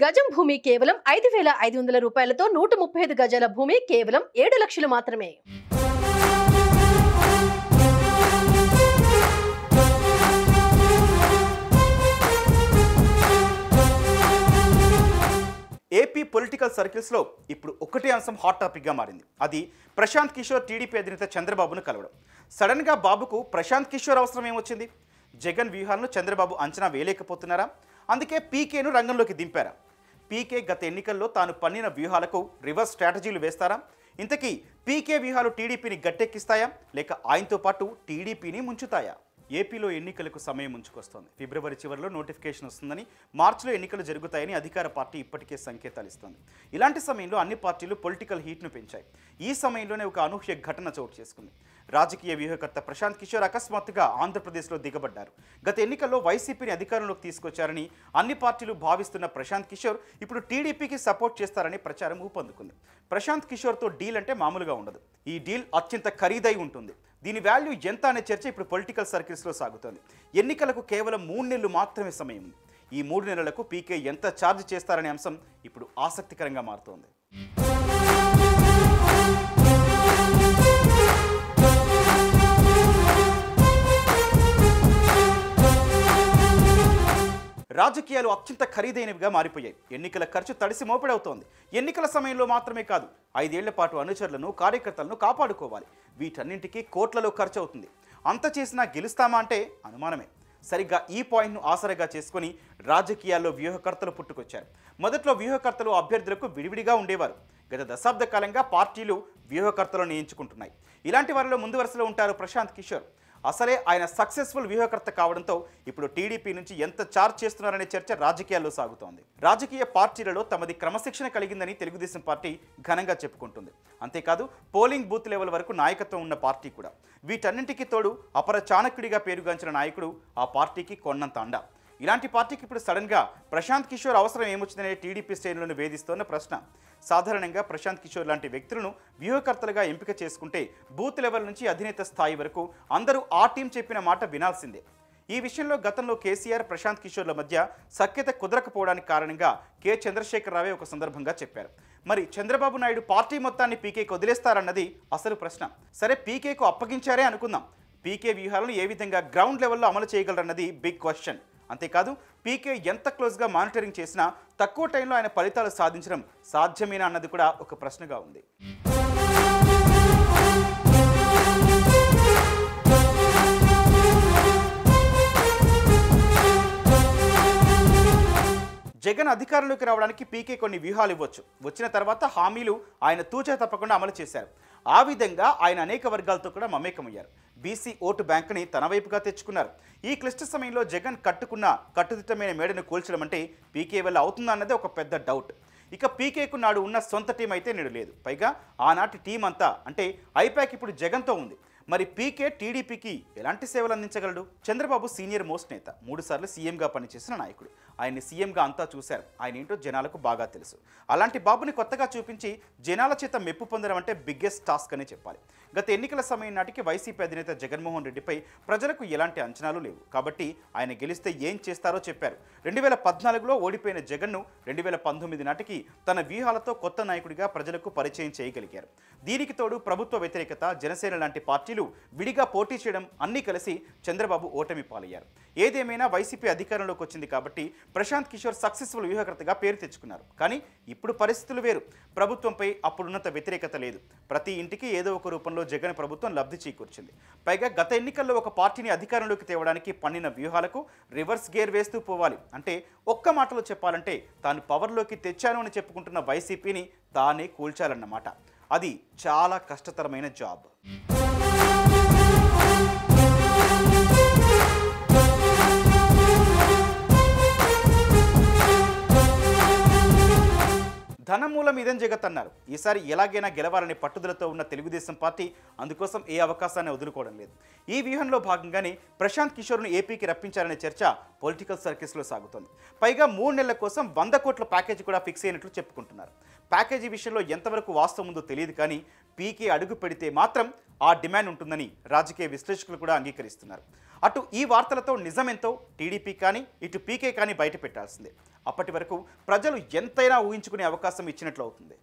గజం భూమి కేవలం 5,500 రూపాయలతో 135 గజాల భూమి కేవలం 7 లక్షలు మాత్రమే. ఏపీ పొలిటికల్ సర్కిల్స్ లో ఇప్పుడు ఒకటే అంశం హాట్ టాపిక్ గా మారింది. అది ప్రశాంత్ కిషోర్ టీడీపీ అధినేత చంద్రబాబును కలవడం. సడన్ గా బాబుకు ప్రశాంత్ కిషోర్ అవసరం ఏమొచ్చింది? జగన్ వ్యూహాలను చంద్రబాబు అంచనా వేయలేకపోతున్నారా? అందుకే పీకేను రంగంలోకి దింపారా? పీకే గత ఎన్నికల్లో తాను పన్నిన వ్యూహాలకు రివర్స్ స్ట్రాటజీలు వేస్తారా? ఇంతకీ పీకే వ్యూహాలు టీడీపీని గట్టెక్కిస్తాయా లేక ఆయనతో పాటు టీడీపీని ముంచుతాయా? ఏపీలో ఎన్నికలకు సమయం ముంచుకొస్తోంది. ఫిబ్రవరి చివరిలో నోటిఫికేషన్ వస్తుందని, మార్చిలో ఎన్నికలు జరుగుతాయని అధికార పార్టీ ఇప్పటికే సంకేతాలు ఇస్తోంది. ఇలాంటి సమయంలో అన్ని పార్టీలు పొలిటికల్ హీట్ను పెంచాయి. ఈ సమయంలోనే ఒక అనూహ్య ఘటన చోటు చేసుకుంది. రాజకీయ వ్యూహకర్త ప్రశాంత్ కిషోర్ అకస్మాత్తుగా ఆంధ్రప్రదేశ్లో దిగబడ్డారు. గత ఎన్నికల్లో వైసీపీని అధికారంలోకి తీసుకొచ్చారని అన్ని పార్టీలు భావిస్తున్న ప్రశాంత్ కిషోర్ ఇప్పుడు టీడీపీకి సపోర్ట్ చేస్తారని ప్రచారం ఊపందుకుంది. ప్రశాంత్ కిషోర్తో డీల్ అంటే మామూలుగా ఉండదు. ఈ డీల్ అత్యంత ఖరీదై ఉంటుంది. దీని వాల్యూ ఎంత అనే చర్చ ఇప్పుడు పొలిటికల్ సర్కిల్స్లో సాగుతోంది. ఎన్నికలకు కేవలం 3 నెలలు మాత్రమే సమయం ఉంది. ఈ 3 నెలలకు పీకే ఎంత ఛార్జ్ చేస్తారనే అంశం ఇప్పుడు ఆసక్తికరంగా మారుతోంది. రాజకీయాలు అత్యంత ఖరీదైనవిగా మారిపోయాయి. ఎన్నికల ఖర్చు తడిసి మోపెడవుతోంది. ఎన్నికల సమయంలో మాత్రమే కాదు, 5 ఏళ్ల పాటు అనుచరులను, కార్యకర్తలను కాపాడుకోవాలి. వీటన్నింటికీ కోట్లలో ఖర్చు అవుతుంది. అంత చేసినా గెలుస్తామా అంటే అనుమానమే. సరిగ్గా ఈ పాయింట్ను ఆసరగా చేసుకుని రాజకీయాల్లో వ్యూహకర్తలు పుట్టుకొచ్చారు. మొదట్లో వ్యూహకర్తలు అభ్యర్థులకు విడివిడిగా ఉండేవారు. గత దశాబ్ద కాలంగా పార్టీలు వ్యూహకర్తలను నియమించుకుంటున్నాయి. ఇలాంటి వారిలో ముందు వరుసలో ఉంటారు ప్రశాంత్ కిషోర్. అసలే ఆయన సక్సెస్ఫుల్ వ్యూహకర్త కావడంతో ఇప్పుడు టీడీపీ నుంచి ఎంత ఛార్జ్ చేస్తున్నారనే చర్చ రాజకీయాల్లో సాగుతోంది. రాజకీయ పార్టీలలో తమది క్రమశిక్షణ కలిగిందని తెలుగుదేశం పార్టీ ఘనంగా చెప్పుకుంటుంది. అంతేకాదు, పోలింగ్ బూత్ లెవెల్ వరకు నాయకత్వం ఉన్న పార్టీ కూడా. వీటన్నింటికి తోడు అపర చాణక్యుడిగా పేరుగాంచిన నాయకుడు ఆ పార్టీకి కొన్నంత అండ. ఇలాంటి పార్టీకి ఇప్పుడు సడన్గా ప్రశాంత్ కిషోర్ అవసరం ఏమొచ్చిందనే టీడీపీ శ్రేణులను వేధిస్తోన్న ప్రశ్న. సాధారణంగా ప్రశాంత్ కిషోర్ లాంటి వ్యక్తులను వ్యూహకర్తలుగా ఎంపిక చేసుకుంటే బూత్ లెవెల్ నుంచి అధినేత స్థాయి వరకు అందరూ ఆ టీం చెప్పిన మాట వినాల్సిందే. ఈ విషయంలో గతంలో కేసీఆర్, ప్రశాంత్ కిషోర్ల మధ్య సఖ్యత కుదరకపోవడానికి కారణంగా కె చంద్రశేఖర్ రావే ఒక సందర్భంగా చెప్పారు. మరి చంద్రబాబు నాయుడు పార్టీ మొత్తాన్ని పీకేకి వదిలేస్తారన్నది అసలు ప్రశ్న. సరే, పీకేకు అప్పగించారే అనుకుందాం. పీకే వ్యూహాలను ఏ విధంగా గ్రౌండ్ లెవెల్లో అమలు చేయగలరన్నది బిగ్ క్వశ్చన్. అంతేకాదు, పీకే ఎంత క్లోజ్గా మానిటరింగ్ చేసినా తక్కువ టైంలో ఆయన ఫలితాలు సాధించడం సాధ్యమేనా అన్నది కూడా ఒక ప్రశ్నగా ఉంది. జగన్ అధికారంలోకి రావడానికి పీకే కొన్ని వ్యూహాలు ఇవ్వచ్చు. వచ్చిన తర్వాత హామీలు ఆయన తూచా తప్పకుండా అమలు చేశారు. ఆ విధంగా ఆయన అనేక వర్గాలతో కూడా మమేకమయ్యారు. బీసీ ఓటు బ్యాంకుని తన వైపుగా తెచ్చుకున్నారు. ఈ క్లిష్ట సమయంలో జగన్ కట్టుకున్న కట్టుదిట్టమైన మేడను కూల్చడం అంటే పీకే వల్ల అవుతుందా అన్నది ఒక పెద్ద డౌట్. ఇక పీకేకు నాడు ఉన్న సొంత టీం అయితే నేడు లేదు. పైగా ఆనాటి టీం అంతా అంటే ఐపాక్ ఇప్పుడు జగన్తో ఉంది. మరి పీకే టీడీపీకి ఎలాంటి సేవలు అందించగలడు? చంద్రబాబు సీనియర్ మోస్ట్ నేత, 3 సార్లు సీఎంగా పనిచేసిన నాయకుడు. ఆయన్ని సీఎంగా అంతా చూశారు. ఆయన ఏంటో జనాలకు బాగా తెలుసు. అలాంటి బాబుని కొత్తగా చూపించి జనాల చేత మెప్పు పొందడం అంటే బిగ్గెస్ట్ టాస్క్ అని చెప్పాలి. గత ఎన్నికల సమయం నాటికి వైసీపీ అధినేత జగన్మోహన్ రెడ్డిపై ప్రజలకు ఎలాంటి అంచనాలు లేవు. కాబట్టి ఆయన గెలిస్తే ఏం చేస్తారో చెప్పారు. 2014లో ఓడిపోయిన జగన్ను 2019 నాటికి తన వ్యూహాలతో కొత్త నాయకుడిగా ప్రజలకు పరిచయం చేయగలిగారు. దీనికి తోడు ప్రభుత్వ వ్యతిరేకత, జనసేన లాంటి పార్టీలు విడిగా పోటీ చేయడం అన్నీ కలిసి చంద్రబాబు ఓటమి పాలయ్యారు. ఏదేమైనా వైసీపీ అధికారంలోకి వచ్చింది కాబట్టి ప్రశాంత్ కిషోర్ సక్సెస్ఫుల్ వ్యూహకర్తగా పేరు తెచ్చుకున్నారు. కానీ ఇప్పుడు పరిస్థితులు వేరు. ప్రభుత్వంపై అప్పుడున్నంత వ్యతిరేకత లేదు. ప్రతి ఇంటికి ఏదో ఒక రూపంలో జగన్ ప్రభుత్వం లబ్ధి చేకూర్చింది. పైగా గత ఎన్నికల్లో ఒక పార్టీని అధికారంలోకి తేవడానికి పన్నిన వ్యూహాలకు రివర్స్ గేర్ వేస్తూ పోవాలి. అంటే ఒక్క మాటలో చెప్పాలంటే తాను పవర్లోకి తెచ్చాను అని చెప్పుకుంటున్న వైసీపీని తానే కూల్చాలన్నమాట. అది చాలా కష్టతరమైన జాబ్. ధనమూలం ఇదం జగత్ అన్నారు. ఈసారి ఎలాగైనా గెలవాలనే పట్టుదలతో ఉన్న తెలుగుదేశం పార్టీ అందుకోసం ఏ అవకాశాన్ని వదులుకోవడం లేదు. ఈ వ్యూహంలో భాగంగానే ప్రశాంత్ కిషోర్ను ఏపీకి రప్పించాలనే చర్చ పొలిటికల్ సర్కిల్స్లో సాగుతోంది. పైగా 3 నెలల కోసం 100 కోట్ల ప్యాకేజీ కూడా ఫిక్స్ అయినట్లు చెప్పుకుంటున్నారు. ప్యాకేజీ విషయంలో ఎంతవరకు వాస్తవం ఉందో తెలియదు. కానీ పీకే అడుగు పెడితే మాత్రం ఆ డిమాండ్ ఉంటుందని రాజకీయ విశ్లేషకులు కూడా అంగీకరిస్తున్నారు. అటు ఈ వార్తలతో నిజమెంతో టీడీపీ కానీ ఇటు పీకే కానీ బయట పెట్టాల్సిందే. అప్పటి వరకు ప్రజలు ఎంతైనా ఊహించుకునే అవకాశం ఇచ్చినట్లు అవుతుంది.